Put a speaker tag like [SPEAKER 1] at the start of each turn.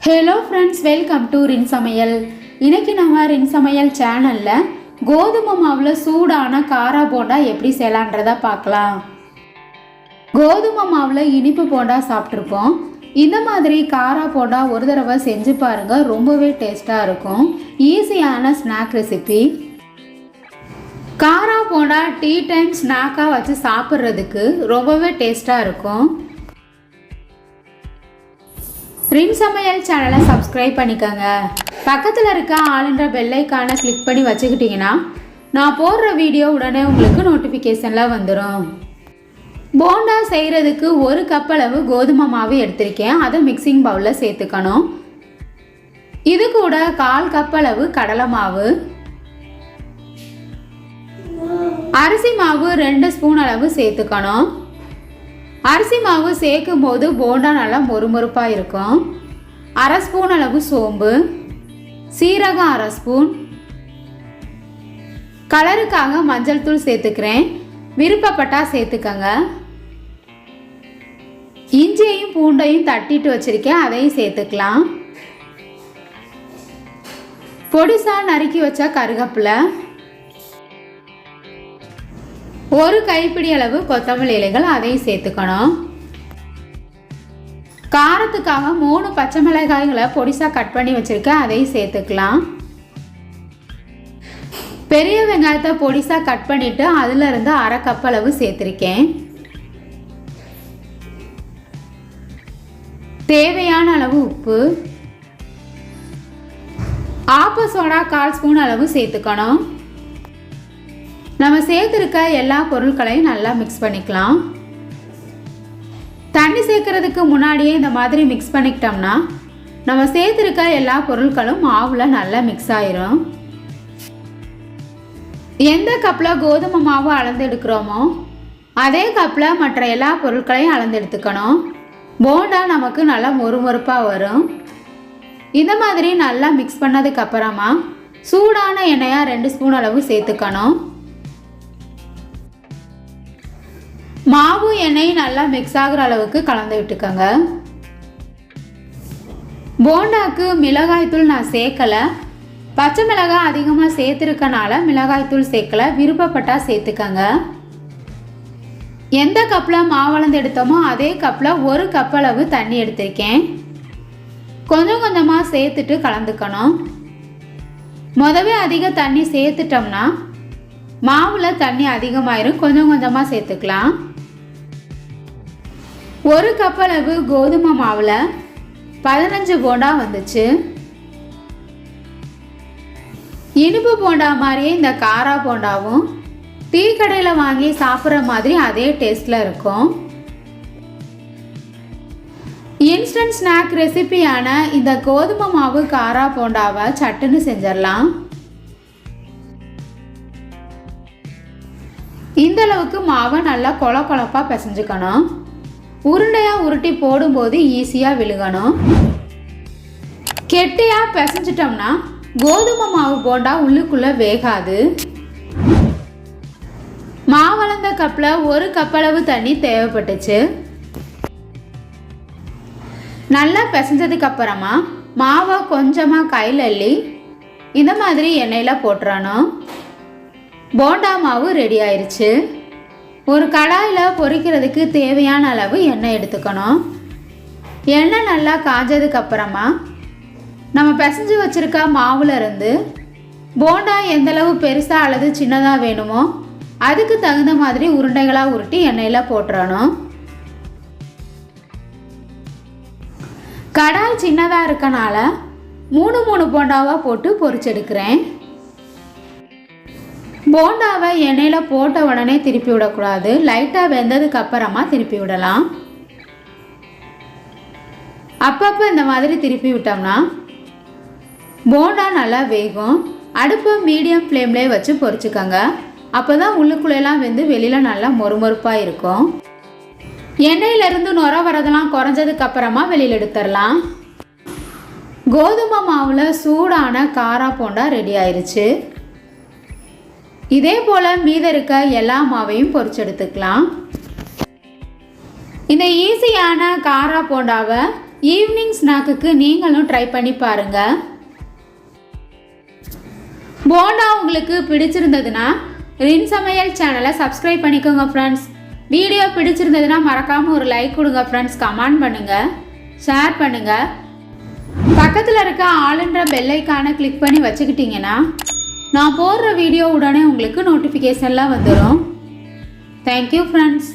[SPEAKER 1] Hello friends, welcome to Rinsamayal. இன்றைக்கி நம்ம ரின்சமையல் சேனலில் கோதுமை மாவில் சூடான காரா போண்டா எப்படி செய்யலான்றதை பார்க்கலாம். கோதுமை மாவில் இனிப்பு போண்டா சாப்பிட்ருப்போம். இந்த மாதிரி காரா போண்டா ஒரு தடவை செஞ்சு பாருங்கள், ரொம்பவே டேஸ்ட்டாக இருக்கும். ஈஸியான ஸ்நாக் ரெசிபி. காரா போண்டா டீ டைம் ஸ்நாக்காக வச்சு சாப்பிட்றதுக்கு ரொம்பவே டேஸ்ட்டாக இருக்கும். ரின்சமையல் சேனலை சப்ஸ்கிரைப் பண்ணிக்கோங்க. பக்கத்தில் இருக்க ஆளுன்ற பெல் ஐக்கானை கிளிக் பண்ணி வச்சுக்கிட்டிங்கன்னா நான் போடுற வீடியோ உடனே உங்களுக்கு நோட்டிஃபிகேஷனில் வந்துடும். போண்டா செய்கிறதுக்கு 1 கப் அளவு கோதுமை மாவு எடுத்திருக்கேன். அதை மிக்சிங் பவுலில் சேர்த்துக்கணும். இது கூட 1/4 கப் அளவு கடலை மாவு, அரிசி மாவு 2 ஸ்பூன் அளவு சேர்த்துக்கணும். அரிசி மாவு சேர்க்கும் போது போண்டா நல்லா மொறுமொறுப்பாக இருக்கும். 1/2 ஸ்பூன் அளவு சோம்பு, சீரகம் 1/2 ஸ்பூன், கலருக்காக மஞ்சள் தூள் சேர்த்துக்கிறேன். விருப்பப்பட்டா சேர்த்துக்கங்க. இஞ்சியையும் பூண்டையும் தட்டிட்டு வச்சிருக்கேன், அதையும் சேர்த்துக்கலாம். பொடிசா நறுக்கி வச்ச கருவேப்பிலை, 1 கைப்பிடி அளவு கொத்தமல்லி இலைகள், அதையும் சேர்த்துக்கணும். காரத்துக்காக 3 பச்சை மிளகாய்களை பொடிசா கட் பண்ணி வச்சிருக்கேன், அதையும் சேர்த்துக்கலாம். பெரிய வெங்காயத்தை பொடிசா கட் பண்ணிட்டு அதுல இருந்து 1/2 கப் அளவு சேர்த்திருக்கேன். தேவையான அளவு உப்பு, ஆப்பசோடா 1/4 ஸ்பூன் அளவு சேர்த்துக்கணும். நம்ம சேர்த்துருக்க எல்லா பொருட்களையும் நல்லா மிக்ஸ் பண்ணிக்கலாம். தண்ணி சேர்க்கறதுக்கு முன்னாடியே இந்த மாதிரி மிக்ஸ் பண்ணிக்கிட்டோம்னா நம்ம சேர்த்துருக்க எல்லா பொருட்களும் மாவில் நல்லா மிக்ஸ் ஆயிரும். எந்த கப்பில் கோதுமை மாவு அளந்து எடுக்கிறோமோ அதே கப்பில் மற்ற எல்லா பொருட்களையும் அளந்து எடுத்துக்கணும். போண்டா நமக்கு நல்லா மொறுமொறுப்பாக வரும். இந்த மாதிரி நல்லா மிக்ஸ் பண்ணதுக்கு அப்புறமா சூடான எண்ணெயாக 2 ஸ்பூன் அளவு சேர்த்துக்கணும். மாவு எண்ணெய் நல்லா மிக்ஸ் ஆகிற அளவுக்கு கலந்து விட்டுக்கோங்க. போண்டாக்கு மிளகாய்த்தூள் நான் சேர்க்கலை. பச்சை மிளகாய் அதிகமாக சேர்த்துருக்கனால மிளகாய்த்தூள் சேர்க்கலை. விருப்பப்பட்டால் சேர்த்துக்கங்க. எந்த கப்பில் மாவளந்து எடுத்தோமோ அதே கப்பில் 1 கப் அளவு தண்ணி எடுத்திருக்கேன். கொஞ்சம் கொஞ்சமாக சேர்த்துட்டு கலந்துக்கணும். முதவே அதிக தண்ணி சேர்த்துட்டோம்னா மாவில் தண்ணி அதிகமாயிரும். கொஞ்சம் கொஞ்சமாக சேர்த்துக்கலாம். 1 கப் அளவு கோதுமை மாவில் 15 போண்டா வந்துச்சு. இனிப்பு போண்டா மாதிரியே இந்த காரா போண்டாவும் டீ கடையில் வாங்கி சாப்பிட்ற மாதிரி அதே டேஸ்டில் இருக்கும். இன்ஸ்டன்ட் ஸ்நாக் ரெசிபியான இந்த கோதுமை மாவு காரா போண்டாவை சட்டுன்னு செஞ்சிடலாம். இந்த அளவுக்கு மாவை நல்லா கொழப்பாக பிசைஞ்சுக்கணும். உருண்டையாக உருட்டி போடும்போது ஈஸியாக விழுகணும். கெட்டியாக பிசைஞ்சிட்டோம்னா கோதுமை மாவு போண்டா உள்ளுக்குள்ளே வேகாது. மாவளந்த கப்பில் 1 கப் அளவு தண்ணி தேவைப்பட்டுச்சு. நல்லா பிசைஞ்சதுக்கு அப்புறமா மாவை கொஞ்சமாக கையில் அள்ளி இந்த மாதிரி எண்ணெயில் போட்டுறணும். போண்டா மாவு ரெடி ஆயிடுச்சு. ஒரு கடாயில் பொரிக்கிறதுக்கு தேவையான அளவு எண்ணெய் எடுத்துக்கணும். எண்ணெய் நல்லா காஞ்சதுக்கு அப்புறமா நம்ம பிசைஞ்சு வச்சுருக்க மாவில் இருந்து போண்டா எந்தளவு பெருசாக அல்லது சின்னதாக வேணுமோ அதுக்கு தகுந்த மாதிரி உருண்டைகளாக உருட்டி எண்ணெயில் போட்டுறணும். கடாய் சின்னதாக இருக்கனால 3 போண்டாவாக போட்டு பொரிச்செடுக்கிறேன். போண்டாவை எண்ணெயில் போட்ட உடனே திருப்பி விடக்கூடாது. லைட்டாக வெந்ததுக்கு அப்புறமா திருப்பி விடலாம். அப்பப்போ இந்த மாதிரி திருப்பி விட்டோம்னா போண்டா நல்லா வேகும். அடுப்பை மீடியம் ஃப்ளேம்லேயே வச்சு பொரிச்சுக்கோங்க. அப்போ தான் உள்ளுக்குள்ளெல்லாம் வெந்து வெளியில் நல்லா மொறுமொறுப்பாக இருக்கும். எண்ணெயிலேருந்து நுர வரதெல்லாம் குறைஞ்சதுக்கு அப்புறமா வெளியில் எடுத்துடலாம். கோதுமை மாவில் சூடான காரா போண்டா ரெடி ஆயிடுச்சு. இதே போல் மீத இருக்க எல்லா மாவையும் பொரிச்செடுத்துக்கலாம். இந்த ஈஸியான காரா போண்டாவை ஈவினிங் ஸ்நாக்குக்கு நீங்களும் ட்ரை பண்ணி பாருங்கள். போண்டா உங்களுக்கு பிடிச்சிருந்ததுன்னா ரின்சமையல் சேனலை சப்ஸ்கிரைப் பண்ணிக்கோங்க ஃப்ரெண்ட்ஸ். வீடியோ பிடிச்சிருந்ததுன்னா மறக்காமல் ஒரு லைக் கொடுங்க ஃப்ரெண்ட்ஸ். கமெண்ட் பண்ணுங்கள், ஷேர் பண்ணுங்கள். பக்கத்தில் இருக்க ஆளுன்ற பெல் ஐக்கானை கிளிக் பண்ணி வச்சுக்கிட்டிங்கன்னா நான் போடுற வீடியோ உடனே உங்களுக்கு நோட்டிஃபிகேஷன்லாம் வந்துடும். Thank you friends.